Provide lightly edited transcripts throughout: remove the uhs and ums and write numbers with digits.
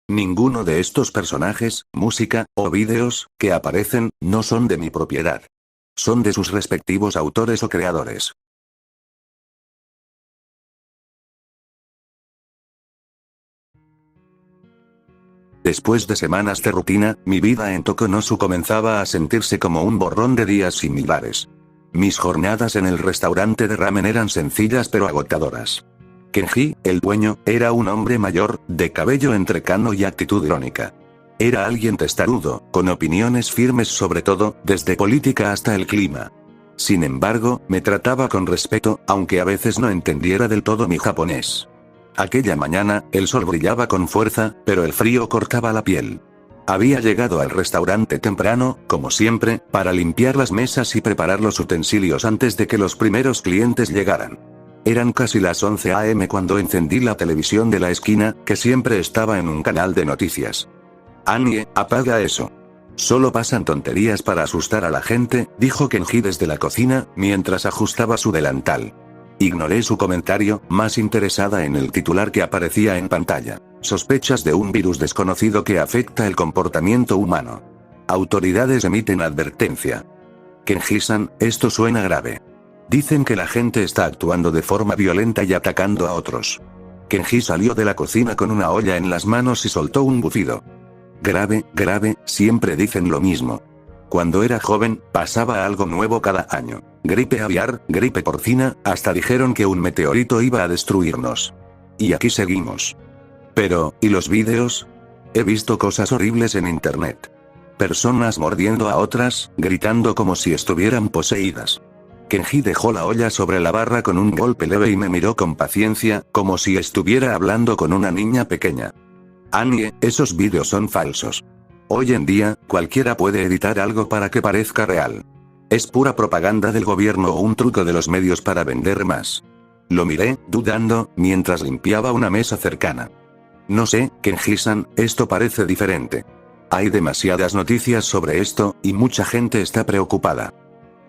Ninguno de estos personajes, música, o vídeos, que aparecen, no son de mi propiedad. Son de sus respectivos autores o creadores. Después de semanas de rutina, mi vida en Tokonosu comenzaba a sentirse como un borrón de días similares. Mis jornadas en el restaurante de ramen eran sencillas pero agotadoras. Kenji, el dueño, era un hombre mayor, de cabello entrecano y actitud irónica. Era alguien testarudo, con opiniones firmes sobre todo, desde política hasta el clima. Sin embargo, me trataba con respeto, aunque a veces no entendiera del todo mi japonés. Aquella mañana, el sol brillaba con fuerza, pero el frío cortaba la piel. Había llegado al restaurante temprano, como siempre, para limpiar las mesas y preparar los utensilios antes de que los primeros clientes llegaran. Eran casi las 11 a.m. cuando encendí la televisión de la esquina, que siempre estaba en un canal de noticias. «Annie, apaga eso. Solo pasan tonterías para asustar a la gente», dijo Kenji desde la cocina, mientras ajustaba su delantal. Ignoré su comentario, más interesada en el titular que aparecía en pantalla. Sospechas de un virus desconocido que afecta el comportamiento humano. Autoridades emiten advertencia. Kenji-san, esto suena grave. Dicen que la gente está actuando de forma violenta y atacando a otros. Kenji salió de la cocina con una olla en las manos y soltó un bufido. Grave, grave, siempre dicen lo mismo. Cuando era joven, pasaba algo nuevo cada año. Gripe aviar, gripe porcina, hasta dijeron que un meteorito iba a destruirnos. Y aquí seguimos. Pero, ¿y los vídeos? He visto cosas horribles en internet. Personas mordiendo a otras, gritando como si estuvieran poseídas. Kenji dejó la olla sobre la barra con un golpe leve y me miró con paciencia, como si estuviera hablando con una niña pequeña. Annie, esos vídeos son falsos. Hoy en día, cualquiera puede editar algo para que parezca real. Es pura propaganda del gobierno o un truco de los medios para vender más. Lo miré, dudando, mientras limpiaba una mesa cercana. No sé, Kenji-san, esto parece diferente. Hay demasiadas noticias sobre esto, y mucha gente está preocupada.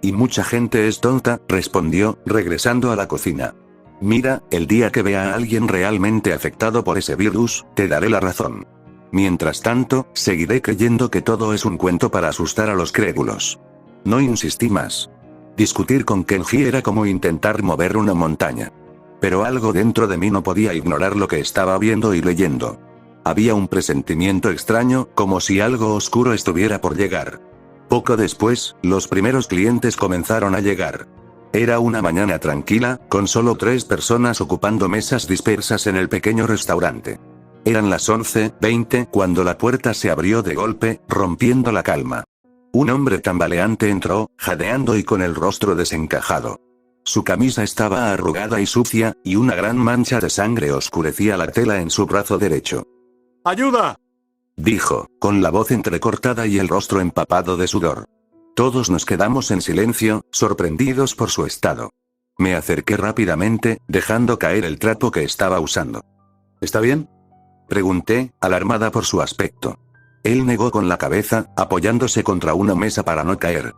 Y mucha gente es tonta, respondió, regresando a la cocina. Mira, el día que vea a alguien realmente afectado por ese virus, te daré la razón. Mientras tanto, seguiré creyendo que todo es un cuento para asustar a los crédulos. No insistí más. Discutir con Kenji era como intentar mover una montaña. Pero algo dentro de mí no podía ignorar lo que estaba viendo y leyendo. Había un presentimiento extraño, como si algo oscuro estuviera por llegar. Poco después, los primeros clientes comenzaron a llegar. Era una mañana tranquila, con solo 3 personas ocupando mesas dispersas en el pequeño restaurante. Eran las 11:20 cuando la puerta se abrió de golpe, rompiendo la calma. Un hombre tambaleante entró, jadeando y con el rostro desencajado. Su camisa estaba arrugada y sucia, y una gran mancha de sangre oscurecía la tela en su brazo derecho. ¡Ayuda!, dijo, con la voz entrecortada y el rostro empapado de sudor. Todos nos quedamos en silencio, sorprendidos por su estado. Me acerqué rápidamente, dejando caer el trapo que estaba usando. ¿Está bien?, pregunté, alarmada por su aspecto. Él negó con la cabeza, apoyándose contra una mesa para no caer.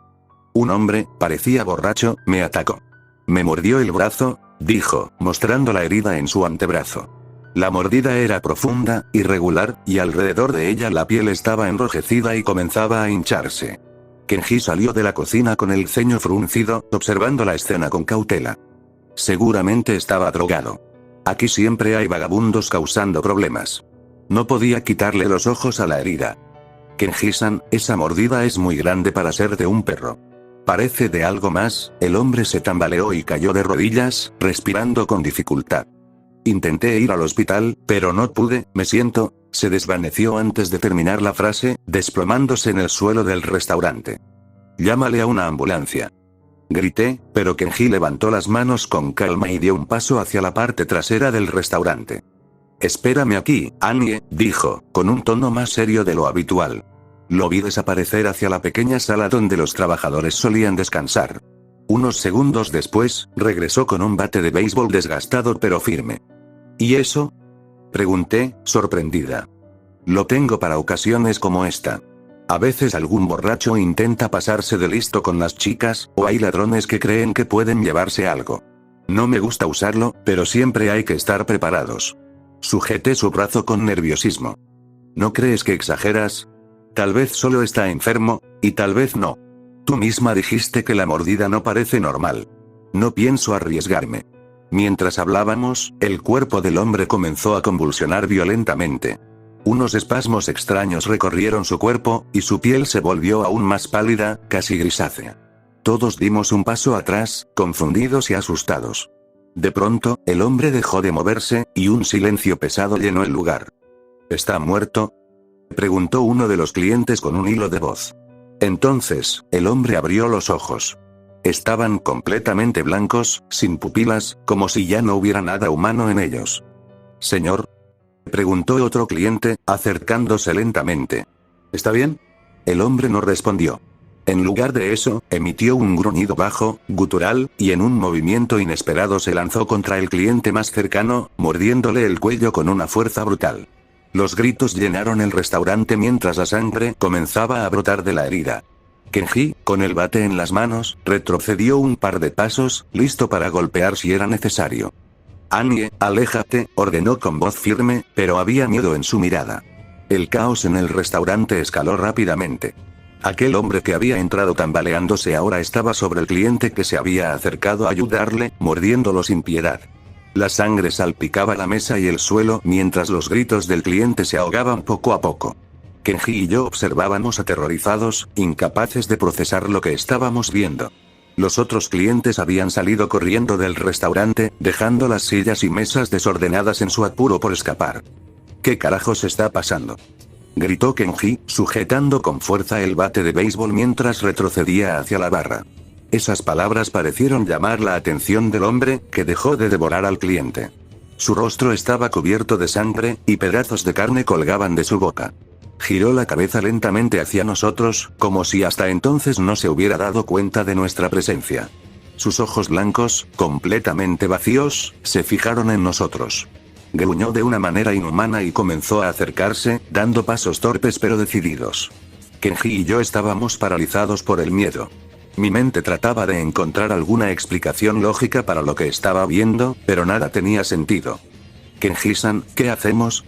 Un hombre, parecía borracho, me atacó. Me mordió el brazo, dijo, mostrando la herida en su antebrazo. La mordida era profunda, irregular, y alrededor de ella la piel estaba enrojecida y comenzaba a hincharse. Kenji salió de la cocina con el ceño fruncido, observando la escena con cautela. Seguramente estaba drogado. Aquí siempre hay vagabundos causando problemas. No podía quitarle los ojos a la herida. Kenji-san, esa mordida es muy grande para ser de un perro. Parece de algo más. El hombre se tambaleó y cayó de rodillas, respirando con dificultad. Intenté ir al hospital, pero no pude, me siento. Se desvaneció antes de terminar la frase, desplomándose en el suelo del restaurante. Llámale a una ambulancia. Grité, pero Kenji levantó las manos con calma y dio un paso hacia la parte trasera del restaurante. Espérame aquí, Annie, dijo, con un tono más serio de lo habitual. Lo vi desaparecer hacia la pequeña sala donde los trabajadores solían descansar. Unos segundos después, regresó con un bate de béisbol desgastado pero firme. ¿Y eso?, pregunté, sorprendida. Lo tengo para ocasiones como esta. A veces algún borracho intenta pasarse de listo con las chicas, o hay ladrones que creen que pueden llevarse algo. No me gusta usarlo, pero siempre hay que estar preparados. Sujeté su brazo con nerviosismo. ¿No crees que exageras? Tal vez solo está enfermo, y tal vez no. Tú misma dijiste que la mordida no parece normal. No pienso arriesgarme. Mientras hablábamos, el cuerpo del hombre comenzó a convulsionar violentamente. Unos espasmos extraños recorrieron su cuerpo, y su piel se volvió aún más pálida, casi grisácea. Todos dimos un paso atrás, confundidos y asustados. De pronto, el hombre dejó de moverse, y un silencio pesado llenó el lugar. ¿Está muerto?, preguntó uno de los clientes con un hilo de voz. Entonces, el hombre abrió los ojos. Estaban completamente blancos, sin pupilas, como si ya no hubiera nada humano en ellos. «Señor», preguntó otro cliente, acercándose lentamente. «¿Está bien?». El hombre no respondió. En lugar de eso, emitió un gruñido bajo, gutural, y en un movimiento inesperado se lanzó contra el cliente más cercano, mordiéndole el cuello con una fuerza brutal. Los gritos llenaron el restaurante mientras la sangre comenzaba a brotar de la herida. Kenji, con el bate en las manos, retrocedió un par de pasos, listo para golpear si era necesario. «Annie, aléjate», ordenó con voz firme, pero había miedo en su mirada. El caos en el restaurante escaló rápidamente. Aquel hombre que había entrado tambaleándose ahora estaba sobre el cliente que se había acercado a ayudarle, mordiéndolo sin piedad. La sangre salpicaba la mesa y el suelo mientras los gritos del cliente se ahogaban poco a poco. Kenji y yo observábamos aterrorizados, incapaces de procesar lo que estábamos viendo. Los otros clientes habían salido corriendo del restaurante, dejando las sillas y mesas desordenadas en su apuro por escapar. ¿Qué carajos está pasando?, gritó Kenji, sujetando con fuerza el bate de béisbol mientras retrocedía hacia la barra. Esas palabras parecieron llamar la atención del hombre, que dejó de devorar al cliente. Su rostro estaba cubierto de sangre, y pedazos de carne colgaban de su boca. Giró la cabeza lentamente hacia nosotros, como si hasta entonces no se hubiera dado cuenta de nuestra presencia. Sus ojos blancos, completamente vacíos, se fijaron en nosotros. Gruñó de una manera inhumana y comenzó a acercarse, dando pasos torpes pero decididos. Kenji y yo estábamos paralizados por el miedo. Mi mente trataba de encontrar alguna explicación lógica para lo que estaba viendo, pero nada tenía sentido. «Kenji-san, ¿qué hacemos?»,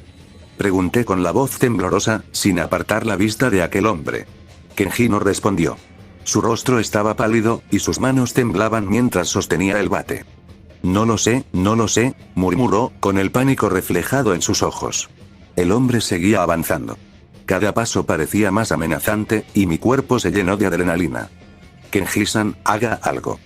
pregunté con la voz temblorosa, sin apartar la vista de aquel hombre. Kenji no respondió. Su rostro estaba pálido, y sus manos temblaban mientras sostenía el bate. «No lo sé», murmuró, con el pánico reflejado en sus ojos. El hombre seguía avanzando. Cada paso parecía más amenazante, y mi cuerpo se llenó de adrenalina. «Kenji-san, haga algo»,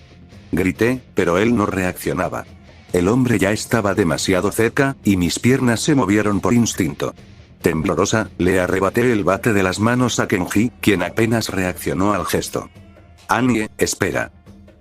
grité, pero él no reaccionaba. El hombre ya estaba demasiado cerca, y mis piernas se movieron por instinto. Temblorosa, le arrebaté el bate de las manos a Kenji, quien apenas reaccionó al gesto. «Annie, espera»,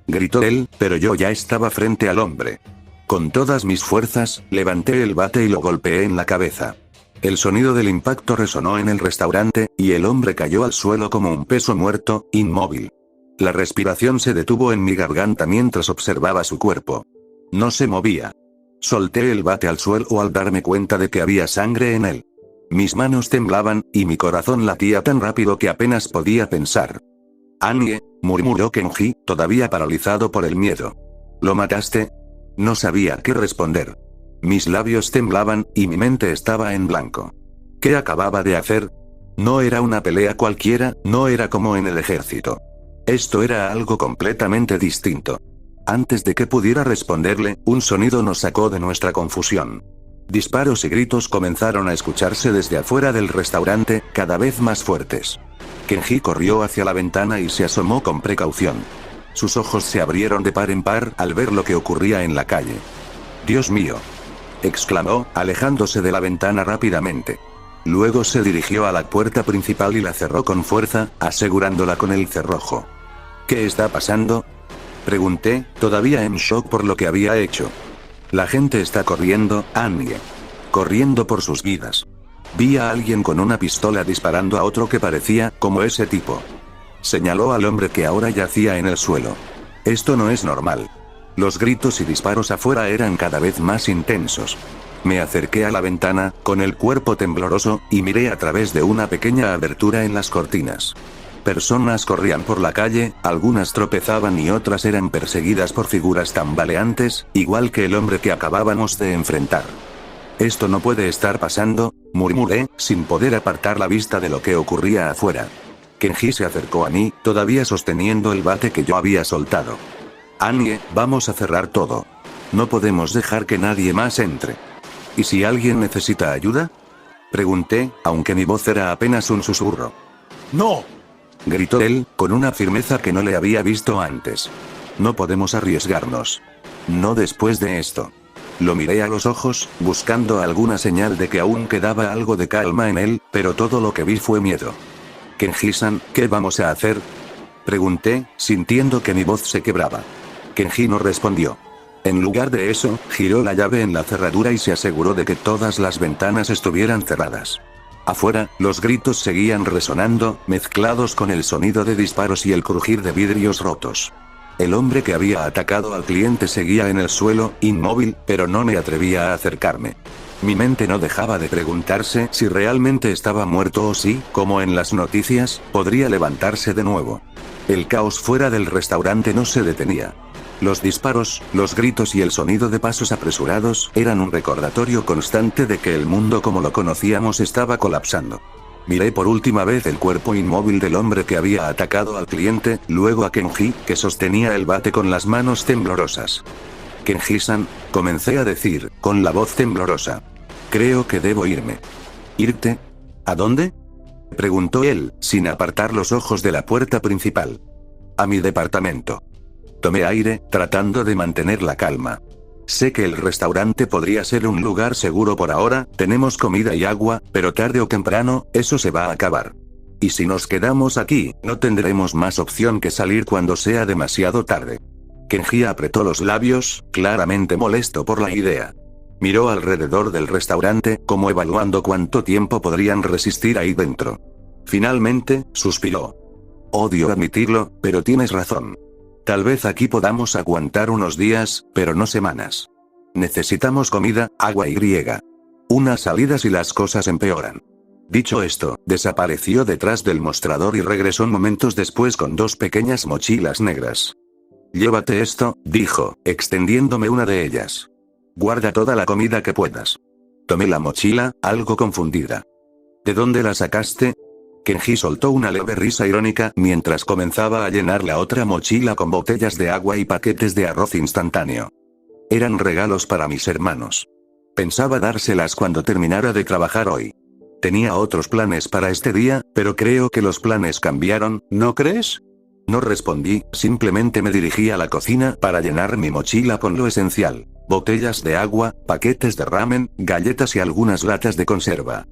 gritó él, pero yo ya estaba frente al hombre. Con todas mis fuerzas, levanté el bate y lo golpeé en la cabeza. El sonido del impacto resonó en el restaurante, y el hombre cayó al suelo como un peso muerto, inmóvil. La respiración se detuvo en mi garganta mientras observaba su cuerpo. No se movía. Solté el bate al suelo al darme cuenta de que había sangre en él. Mis manos temblaban, y mi corazón latía tan rápido que apenas podía pensar. «Annie», murmuró Kenji, todavía paralizado por el miedo. «¿Lo mataste?». No sabía qué responder. Mis labios temblaban, y mi mente estaba en blanco. ¿Qué acababa de hacer? No era una pelea cualquiera, no era como en el ejército. Esto era algo completamente distinto. Antes de que pudiera responderle, un sonido nos sacó de nuestra confusión. Disparos y gritos comenzaron a escucharse desde afuera del restaurante, cada vez más fuertes. Kenji corrió hacia la ventana y se asomó con precaución. Sus ojos se abrieron de par en par al ver lo que ocurría en la calle. «Dios mío», exclamó, alejándose de la ventana rápidamente. Luego se dirigió a la puerta principal y la cerró con fuerza, asegurándola con el cerrojo. «¿Qué está pasando?», pregunté, todavía en shock por lo que había hecho. «La gente está corriendo, Annie. Corriendo por sus vidas. Vi a alguien con una pistola disparando a otro que parecía como ese tipo». Señaló al hombre que ahora yacía en el suelo. «Esto no es normal». Los gritos y disparos afuera eran cada vez más intensos. Me acerqué a la ventana, con el cuerpo tembloroso, y miré a través de una pequeña abertura en las cortinas. Personas corrían por la calle, algunas tropezaban y otras eran perseguidas por figuras tambaleantes, igual que el hombre que acabábamos de enfrentar. «Esto no puede estar pasando», Murmuré, sin poder apartar la vista de lo que ocurría afuera. Kenji se acercó a mí, todavía sosteniendo el bate que yo había soltado. Anye, vamos a cerrar todo. No podemos dejar que nadie más entre. ¿Y si alguien necesita ayuda? Pregunté, aunque mi voz era apenas un susurro. ¡No!, gritó él, con una firmeza que no le había visto antes. No podemos arriesgarnos. No después de esto. Lo miré a los ojos, buscando alguna señal de que aún quedaba algo de calma en él, pero todo lo que vi fue miedo. Kenji-san, ¿qué vamos a hacer?, pregunté, sintiendo que mi voz se quebraba. Kenji no respondió. En lugar de eso, giró la llave en la cerradura y se aseguró de que todas las ventanas estuvieran cerradas. Afuera, los gritos seguían resonando, mezclados con el sonido de disparos y el crujir de vidrios rotos. El hombre que había atacado al cliente seguía en el suelo, inmóvil, pero no me atrevía a acercarme. Mi mente no dejaba de preguntarse si realmente estaba muerto o si, como en las noticias, podría levantarse de nuevo. El caos fuera del restaurante no se detenía. Los disparos, los gritos y el sonido de pasos apresurados eran un recordatorio constante de que el mundo como lo conocíamos estaba colapsando. Miré por última vez el cuerpo inmóvil del hombre que había atacado al cliente, luego a Kenji, que sostenía el bate con las manos temblorosas. Kenji-san, comencé a decir, con la voz temblorosa. Creo que debo irme. ¿Irte? ¿A dónde?, preguntó él, sin apartar los ojos de la puerta principal. A mi departamento. Tomé aire, tratando de mantener la calma. Sé que el restaurante podría ser un lugar seguro por ahora, tenemos comida y agua, pero tarde o temprano, eso se va a acabar. Y si nos quedamos aquí, no tendremos más opción que salir cuando sea demasiado tarde. Kenji apretó los labios, claramente molesto por la idea. Miró alrededor del restaurante, como evaluando cuánto tiempo podrían resistir ahí dentro. Finalmente, suspiró. Odio admitirlo, pero tienes razón. Tal vez aquí podamos aguantar unos días, pero no semanas. Necesitamos comida, agua y griega. Una salida si las cosas empeoran. Dicho esto, desapareció detrás del mostrador y regresó momentos después con 2 pequeñas mochilas negras. Llévate esto, dijo, extendiéndome una de ellas. Guarda toda la comida que puedas. Tomé la mochila, algo confundida. ¿De dónde la sacaste? Kenji soltó una leve risa irónica mientras comenzaba a llenar la otra mochila con botellas de agua y paquetes de arroz instantáneo. Eran regalos para mis hermanos. Pensaba dárselas cuando terminara de trabajar hoy. Tenía otros planes para este día, pero creo que los planes cambiaron, ¿no crees? No respondí, simplemente me dirigí a la cocina para llenar mi mochila con lo esencial: botellas de agua, paquetes de ramen, galletas y algunas latas de conserva.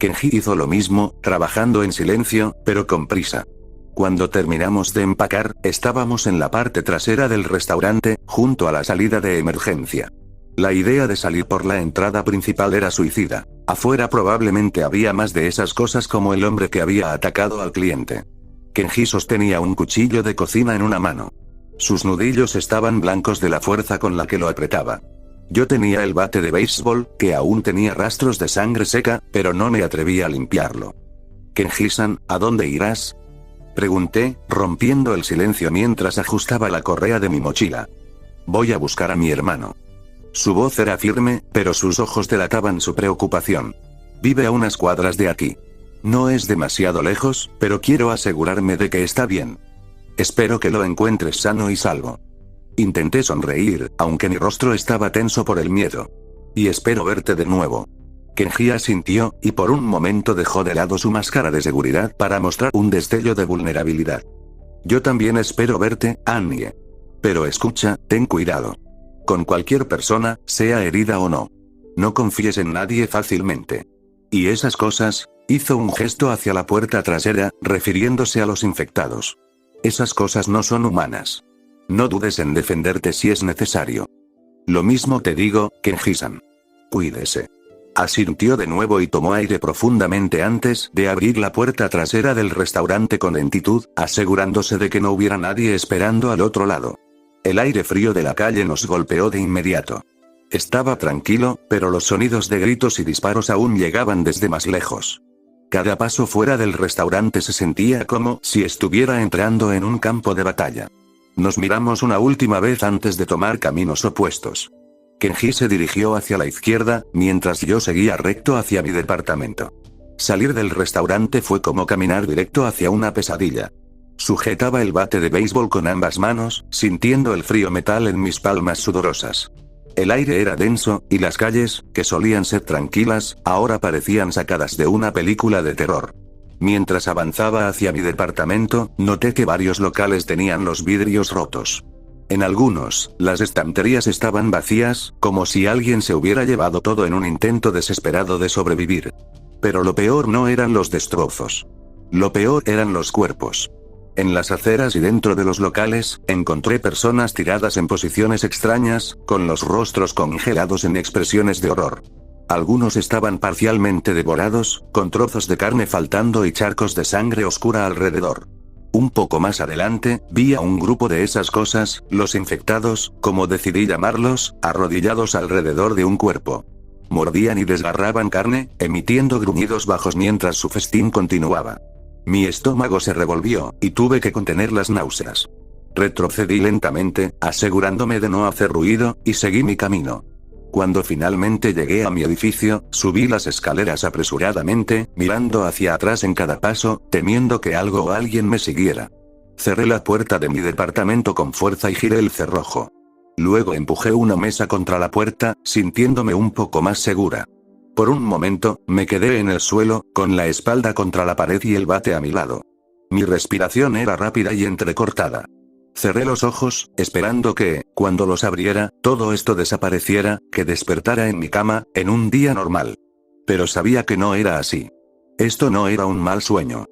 Kenji hizo lo mismo, trabajando en silencio, pero con prisa. Cuando terminamos de empacar, estábamos en la parte trasera del restaurante, junto a la salida de emergencia. La idea de salir por la entrada principal era suicida. Afuera probablemente había más de esas cosas como el hombre que había atacado al cliente. Kenji sostenía un cuchillo de cocina en una mano. Sus nudillos estaban blancos de la fuerza con la que lo apretaba. Yo tenía el bate de béisbol, que aún tenía rastros de sangre seca, pero no me atreví a limpiarlo. Kenji-san, ¿a dónde irás?, pregunté, rompiendo el silencio mientras ajustaba la correa de mi mochila. Voy a buscar a mi hermano. Su voz era firme, pero sus ojos delataban su preocupación. Vive a unas cuadras de aquí. No es demasiado lejos, pero quiero asegurarme de que está bien. Espero que lo encuentres sano y salvo. Intenté sonreír, aunque mi rostro estaba tenso por el miedo. Y espero verte de nuevo. Kenji asintió, y por un momento dejó de lado su máscara de seguridad para mostrar un destello de vulnerabilidad. Yo también espero verte, Anye. Pero escucha, ten cuidado. Con cualquier persona, sea herida o no. No confíes en nadie fácilmente. Y esas cosas, hizo un gesto hacia la puerta trasera, refiriéndose a los infectados. Esas cosas no son humanas. No dudes en defenderte si es necesario. Lo mismo te digo, Kenji-san. Cuídese. Asintió de nuevo y tomó aire profundamente antes de abrir la puerta trasera del restaurante con lentitud, asegurándose de que no hubiera nadie esperando al otro lado. El aire frío de la calle nos golpeó de inmediato. Estaba tranquilo, pero los sonidos de gritos y disparos aún llegaban desde más lejos. Cada paso fuera del restaurante se sentía como si estuviera entrando en un campo de batalla. Nos miramos una última vez antes de tomar caminos opuestos. Kenji se dirigió hacia la izquierda, mientras yo seguía recto hacia mi departamento. Salir del restaurante fue como caminar directo hacia una pesadilla. Sujetaba el bate de béisbol con ambas manos, sintiendo el frío metal en mis palmas sudorosas. El aire era denso, y las calles, que solían ser tranquilas, ahora parecían sacadas de una película de terror. Mientras avanzaba hacia mi departamento, noté que varios locales tenían los vidrios rotos. En algunos, las estanterías estaban vacías, como si alguien se hubiera llevado todo en un intento desesperado de sobrevivir. Pero lo peor no eran los destrozos. Lo peor eran los cuerpos. En las aceras y dentro de los locales, encontré personas tiradas en posiciones extrañas, con los rostros congelados en expresiones de horror. Algunos estaban parcialmente devorados, con trozos de carne faltando y charcos de sangre oscura alrededor. Un poco más adelante, vi a un grupo de esas cosas, los infectados, como decidí llamarlos, arrodillados alrededor de un cuerpo. Mordían y desgarraban carne, emitiendo gruñidos bajos mientras su festín continuaba. Mi estómago se revolvió, y tuve que contener las náuseas. Retrocedí lentamente, asegurándome de no hacer ruido, y seguí mi camino. Cuando finalmente llegué a mi edificio, subí las escaleras apresuradamente, mirando hacia atrás en cada paso, temiendo que algo o alguien me siguiera. Cerré la puerta de mi departamento con fuerza y giré el cerrojo. Luego empujé una mesa contra la puerta, sintiéndome un poco más segura. Por un momento, me quedé en el suelo, con la espalda contra la pared y el bate a mi lado. Mi respiración era rápida y entrecortada. Cerré los ojos, esperando que, cuando los abriera, todo esto desapareciera, que despertara en mi cama, en un día normal. Pero sabía que no era así. Esto no era un mal sueño.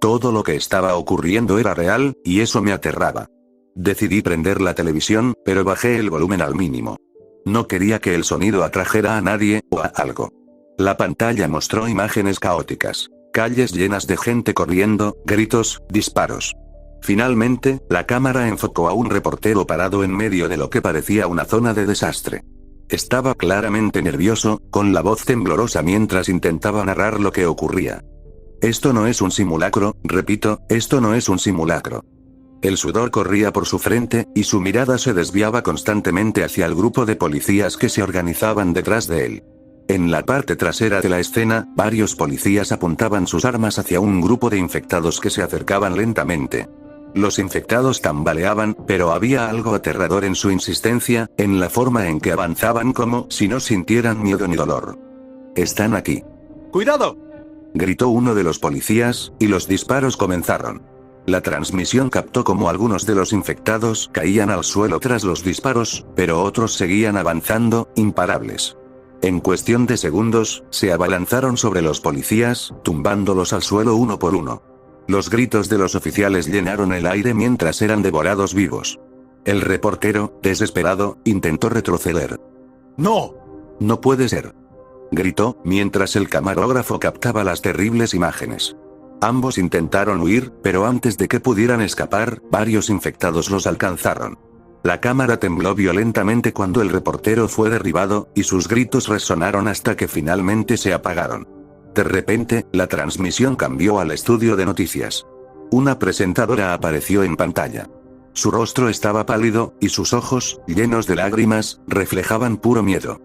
Todo lo que estaba ocurriendo era real, y eso me aterraba. Decidí prender la televisión, pero bajé el volumen al mínimo. No quería que el sonido atrajera a nadie, o a algo. La pantalla mostró imágenes caóticas. Calles llenas de gente corriendo, gritos, disparos. Finalmente, la cámara enfocó a un reportero parado en medio de lo que parecía una zona de desastre. Estaba claramente nervioso, con la voz temblorosa mientras intentaba narrar lo que ocurría. Esto no es un simulacro, repito, esto no es un simulacro. El sudor corría por su frente, y su mirada se desviaba constantemente hacia el grupo de policías que se organizaban detrás de él. En la parte trasera de la escena, varios policías apuntaban sus armas hacia un grupo de infectados que se acercaban lentamente. Los infectados tambaleaban, pero había algo aterrador en su insistencia, en la forma en que avanzaban como si no sintieran miedo ni dolor. «Están aquí». ¡Cuidado!, gritó uno de los policías, y los disparos comenzaron. La transmisión captó cómo algunos de los infectados caían al suelo tras los disparos, pero otros seguían avanzando, imparables. En cuestión de segundos, se abalanzaron sobre los policías, tumbándolos al suelo uno por uno. Los gritos de los oficiales llenaron el aire mientras eran devorados vivos. El reportero, desesperado, intentó retroceder. ¡No! «No puede ser», gritó, mientras el camarógrafo captaba las terribles imágenes. Ambos intentaron huir, pero antes de que pudieran escapar, varios infectados los alcanzaron. La cámara tembló violentamente cuando el reportero fue derribado, y sus gritos resonaron hasta que finalmente se apagaron. De repente, la transmisión cambió al estudio de noticias. Una presentadora apareció en pantalla. Su rostro estaba pálido, y sus ojos, llenos de lágrimas, reflejaban puro miedo.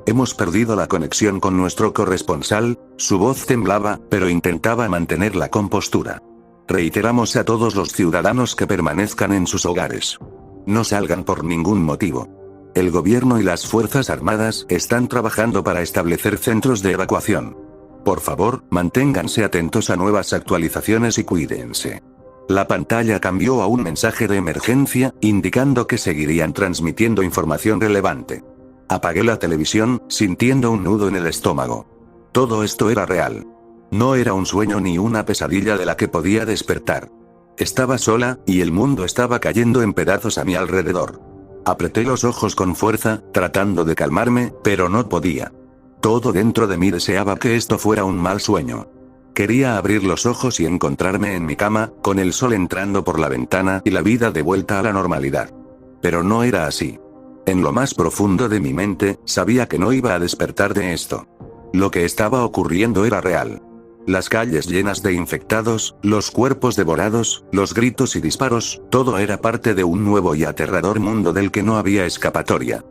«Hemos perdido la conexión con nuestro corresponsal», su voz temblaba, pero intentaba mantener la compostura. «Reiteramos a todos los ciudadanos que permanezcan en sus hogares. No salgan por ningún motivo. El gobierno y las fuerzas armadas están trabajando para establecer centros de evacuación. Por favor, manténganse atentos a nuevas actualizaciones y cuídense». La pantalla cambió a un mensaje de emergencia, indicando que seguirían transmitiendo información relevante. Apagué la televisión, sintiendo un nudo en el estómago. Todo esto era real. No era un sueño ni una pesadilla de la que podía despertar. Estaba sola, y el mundo estaba cayendo en pedazos a mi alrededor. Apreté los ojos con fuerza, tratando de calmarme, pero no podía. Todo dentro de mí deseaba que esto fuera un mal sueño. Quería abrir los ojos y encontrarme en mi cama, con el sol entrando por la ventana y la vida de vuelta a la normalidad. Pero no era así. En lo más profundo de mi mente, sabía que no iba a despertar de esto. Lo que estaba ocurriendo era real. Las calles llenas de infectados, los cuerpos devorados, los gritos y disparos, todo era parte de un nuevo y aterrador mundo del que no había escapatoria.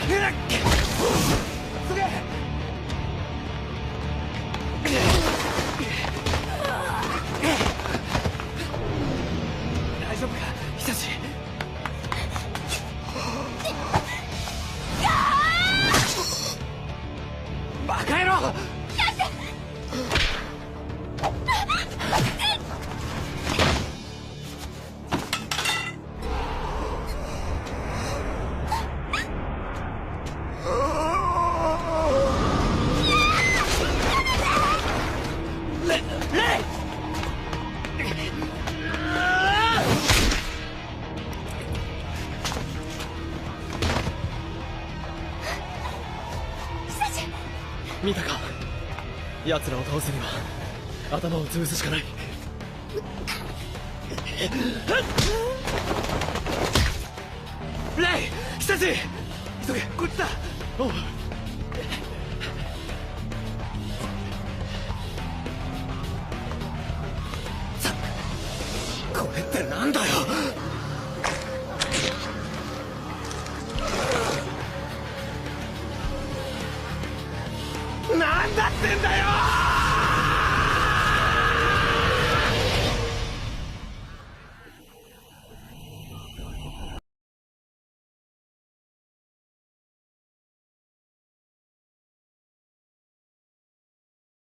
大丈夫か久志。バカ野郎。見たか、奴らを倒すには頭を潰すしかない。レイ、久志、急げ、こっちだ。おう。これってなんだよ。